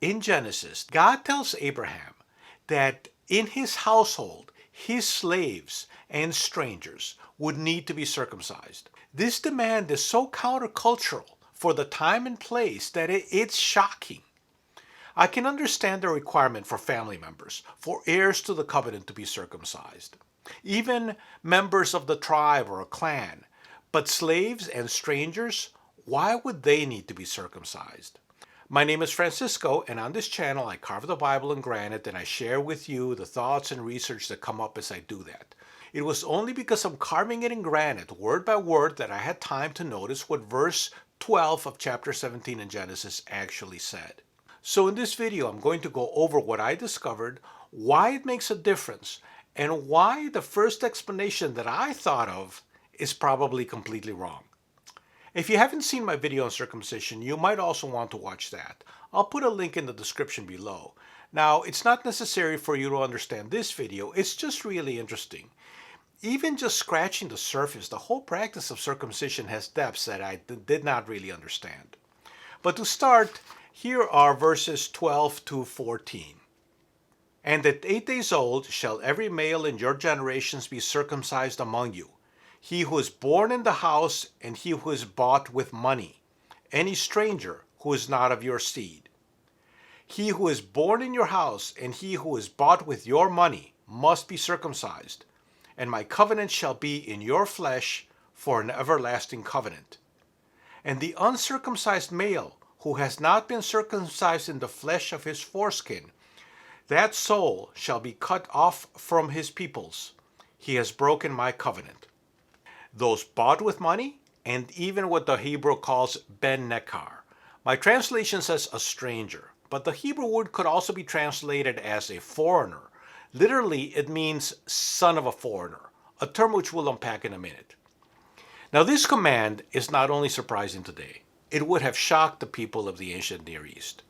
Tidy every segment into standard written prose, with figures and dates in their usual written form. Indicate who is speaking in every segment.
Speaker 1: In Genesis, God tells Abraham that in his household, his slaves and strangers would need to be circumcised. This demand is so countercultural for the time and place that it's shocking. I can understand the requirement for family members, for heirs to the covenant to be circumcised, even members of the tribe or a clan. But slaves and strangers, why would they need to be circumcised? My name is Francisco, and on this channel I carve the Bible in granite and I share with you the thoughts and research that come up as I do that. It was only because I'm carving it in granite, word by word, that I had time to notice what verse 12 of chapter 17 in Genesis actually said. So in this video, I'm going to go over what I discovered, why it makes a difference, and why the first explanation that I thought of is probably completely wrong. If you haven't seen my video on circumcision, you might also want to watch that. I'll put a link in the description below. Now, it's not necessary for you to understand this video, it's just really interesting. Even just scratching the surface, the whole practice of circumcision has depths that I did not really understand. But to start, here are verses 12 to 14. And at 8 days old shall every male in your generations be circumcised among you, he who is born in the house and he who is bought with money, any stranger who is not of your seed. He who is born in your house and he who is bought with your money must be circumcised, and my covenant shall be in your flesh for an everlasting covenant. And the uncircumcised male who has not been circumcised in the flesh of his foreskin, that soul shall be cut off from his peoples. He has broken my covenant. Those bought with money, and even what the Hebrew calls ben nekar. My translation says a stranger, but the Hebrew word could also be translated as a foreigner. Literally, it means son of a foreigner, a term which we'll unpack in a minute. Now, this command is not only surprising today, it would have shocked the people of the ancient Near East.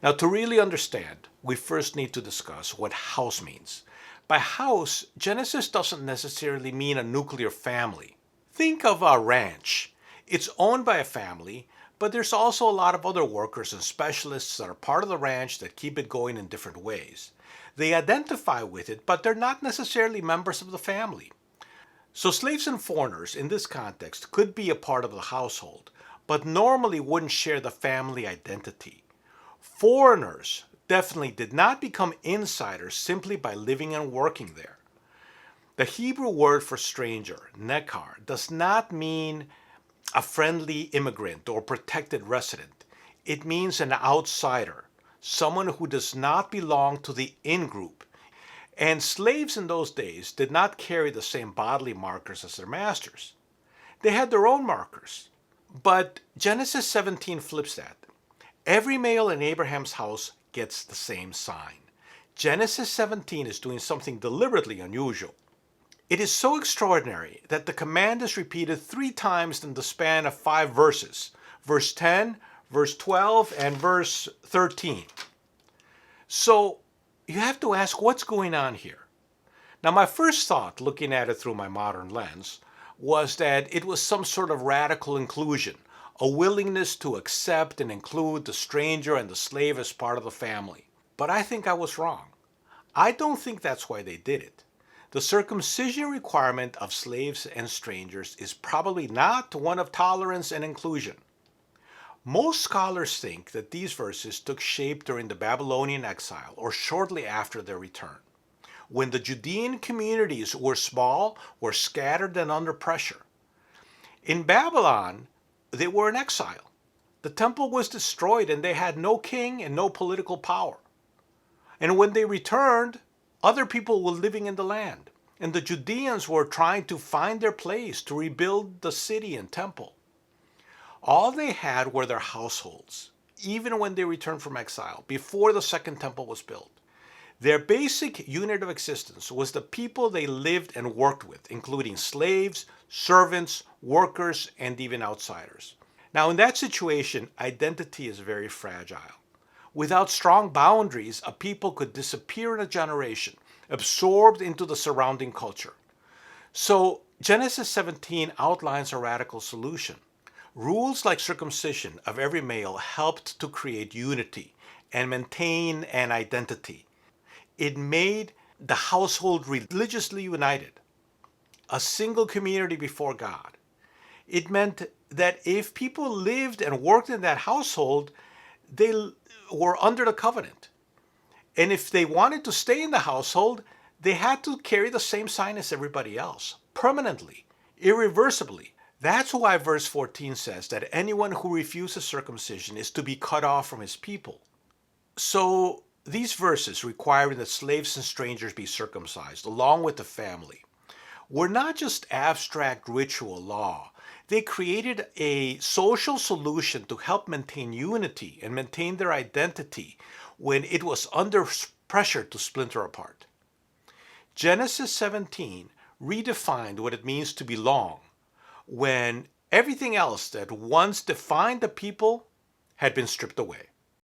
Speaker 1: Now, to really understand, we first need to discuss what house means. By house, Genesis doesn't necessarily mean a nuclear family. Think of a ranch. It's owned by a family, but there's also a lot of other workers and specialists that are part of the ranch that keep it going in different ways. They identify with it, but they're not necessarily members of the family. So slaves and foreigners in this context could be a part of the household, but normally wouldn't share the family identity. Foreigners definitely did not become insiders simply by living and working there. The Hebrew word for stranger, nekar, does not mean a friendly immigrant or protected resident. It means an outsider, someone who does not belong to the in-group. And slaves in those days did not carry the same bodily markers as their masters. They had their own markers. But Genesis 17 flips that. Every male in Abraham's house gets the same sign. Genesis 17 is doing something deliberately unusual. It is so extraordinary that the command is repeated 3 times in the span of 5 verses. Verse 10, verse 12, and verse 13. So you have to ask, what's going on here? Now, my first thought, looking at it through my modern lens, was that it was some sort of radical inclusion, a willingness to accept and include the stranger and the slave as part of the family. But I think I was wrong. I don't think that's why they did it. The circumcision requirement of slaves and strangers is probably not one of tolerance and inclusion. Most scholars think that these verses took shape during the Babylonian exile or shortly after their return, when the Judean communities were small, were scattered and under pressure. In Babylon, they were in exile. The temple was destroyed and they had no king and no political power. And when they returned, other people were living in the land. And the Judeans were trying to find their place to rebuild the city and temple. All they had were their households, even when they returned from exile, before the second temple was built. Their basic unit of existence was the people they lived and worked with, including slaves, servants, workers, and even outsiders. Now, in that situation, identity is very fragile. Without strong boundaries, a people could disappear in a generation, absorbed into the surrounding culture. So, Genesis 17 outlines a radical solution. Rules like circumcision of every male helped to create unity and maintain an identity. It made the household religiously united, a single community before God. It meant that if people lived and worked in that household, they were under the covenant. And if they wanted to stay in the household, they had to carry the same sign as everybody else, permanently, irreversibly. That's why verse 14 says that anyone who refuses circumcision is to be cut off from his people. So these verses requiring that slaves and strangers be circumcised, along with the family, were not just abstract ritual law. They created a social solution to help maintain unity and maintain their identity when it was under pressure to splinter apart. Genesis 17 redefined what it means to belong when everything else that once defined the people had been stripped away.